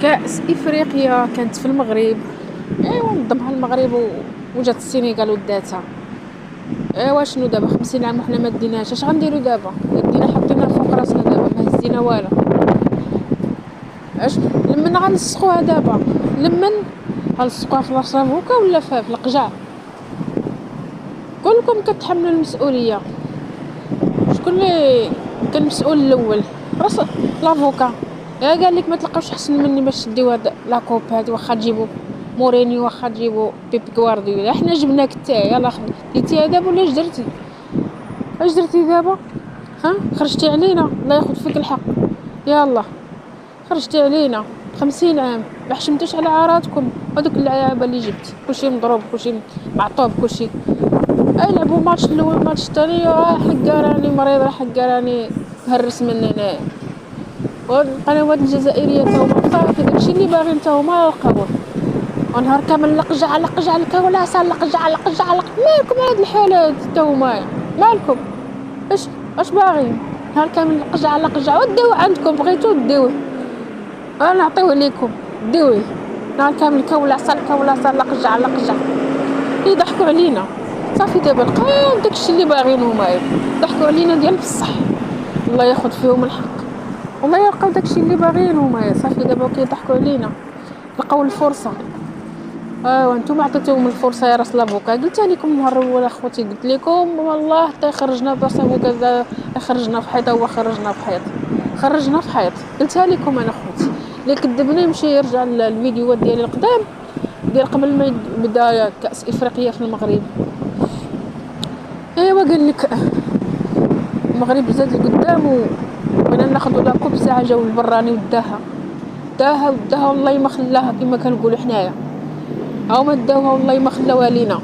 كأس إفريقيا كانت في المغرب. ايوا نظمها المغرب وجات السنغال وداتها. ايوا شنو دابا 50 عام وحنا ما ديناهاش، اش غنديروا دابا؟ يدينا حاطينها فوق راسنا دابا ما هزينا والو. اش لمن غنسقوها دابا؟ لمن غنسقوها في لاشافوكا ولا في القجع؟ كلكم كتحملوا المسؤوليه. شكون اللي كان مسؤول الاول؟ راس لافوكا. قال لك ما تلقاوش احسن مني باش ديو هاد لاكوب هادي، واخا تجيبو مورينيو واخا تجيبو بيب غوارديولا، حنا جبناك انت. يلاه خديتيها دابا ولا اش درتي؟ اش درتي دابا؟ ها خرجتي علينا، الله ياخذ فيك الحق. يلا خرجتي علينا 50 عام ما حشمتوش على عاراتكم. هذوك اللعابه اللي جبتي كلشي مضروب كلشي معطوب كلشي. لعبوا ماتش الاول ماتش الثاني حقا راني مريض، حقا راني مهرس من هنا. والقنوات الجزائريه تاهما صافي داكشي اللي باغي نتاهما لقاوه. ونهار كامل لقجع لقجع الكولاس لقجع لقجع مالكم هاد الحالات تاهما؟ مالكم؟ اش باغي؟ نهار كامل لقجع لقجع. وديوه عندكم بغيتو ديوه، انا نعطيوه ليكم ديوه. نهار كامل كولاس لقجع لقجع. يضحكوا علينا صافي. دابا لقاو داكشي اللي باغينو هما، ضحكوا علينا ديال بصح. الله ياخذ فيهم الحق، والله يلقاو داكشي اللي باغينو هما صافي. دابا كيضحكوا علينا، لقاو الفرصه. وانتم عطيتوهم الفرصه يا راس لافوكا. قلت لكم النهار الاول اخوتي، قلت لكم والله حتى يخرجنا براس لافوكا، يخرجنا في حيط. هو خرجنا في حيط، خرجنا في حيط. قلتها لكم انا اخوتي. اللي كذبني يمشي يرجع الفيديوهات ديالي القدام ديال قبل ما يبدا كاس افريقيا في المغرب. ايوا قال لك المغرب زاد لقدام وبغينا ناخذوا لا كوب ساعه جاو البراني وداها والله ما خلاها كما كنقولوا حنايا. هاهما داوها والله ما خلاوها لينا.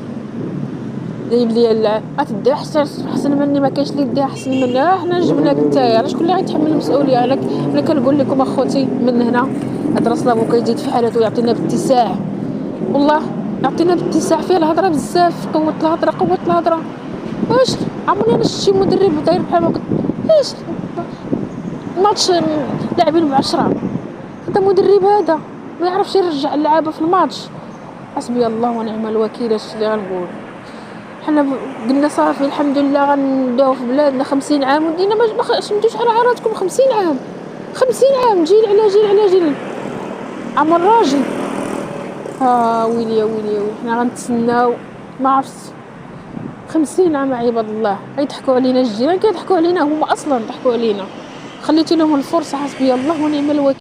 جايب لي غتدي احسن مني، ما كاينش اللي يديها احسن مني. حنا جبناك نتايا، شكون اللي غيتحمل المسؤوليه؟ انا كنقول لكم اخوتي من هنا هاد راس لافوكا يزيد في حالته ويعطينا باتساع. والله يعطينا باتساع فيه الهضره بزاف. قوه الهضره. واش عمرني انا شي مدرب داير بحال هكا؟ ليش ماتش لاعبين ب10؟ هذا مدرب هذا ما يعرفش يرجع اللعابه في الماتش. حسبي الله ونعم الوكيل. اش اللي غنقول؟ حنا قلنا صافي الحمد لله غنداو في بلادنا 50 عام ودينا ما شمتوش على عراتكم. 50 عام 50 عام جيل على جيل عمر راجل. ويلي يا ويلي حنا غنتسناو ما عرفت 50 عام. عباد الله غيضحكوا علينا، الجيران كيضحكوا علينا، هما اصلا ضحكوا علينا. خليتي لهم الفرصه. حسبي الله ونعم الوكيل.